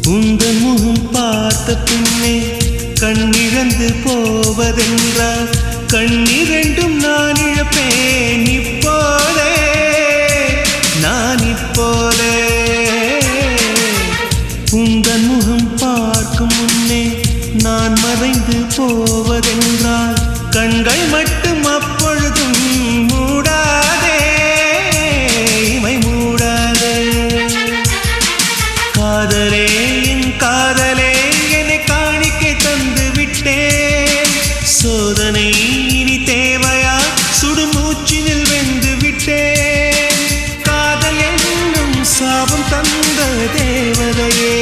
உந்தன் முகம் பார்த்த பின்னே கண்ணிழந்து போவதென்றால் கண்ணிரண்டும் நான் இழப்பேன் இப்போதே நான் இப்போதே உந்தன் முகம் பார்க்கும் முன்னே நான் மறைந்து போவதென்றால் கண்கள் மட்டும் அப்பொழுதும் மூடாதே இமை மூடாதே காதலே என் காதலே என்னை காணிக்கை தந்து விட்டேன் சோதனை இனி தேவையா சுடுமூச்சினில் வெந்து விட்டேன் காதல் என்னும் சாபம் தந்த தேவதையே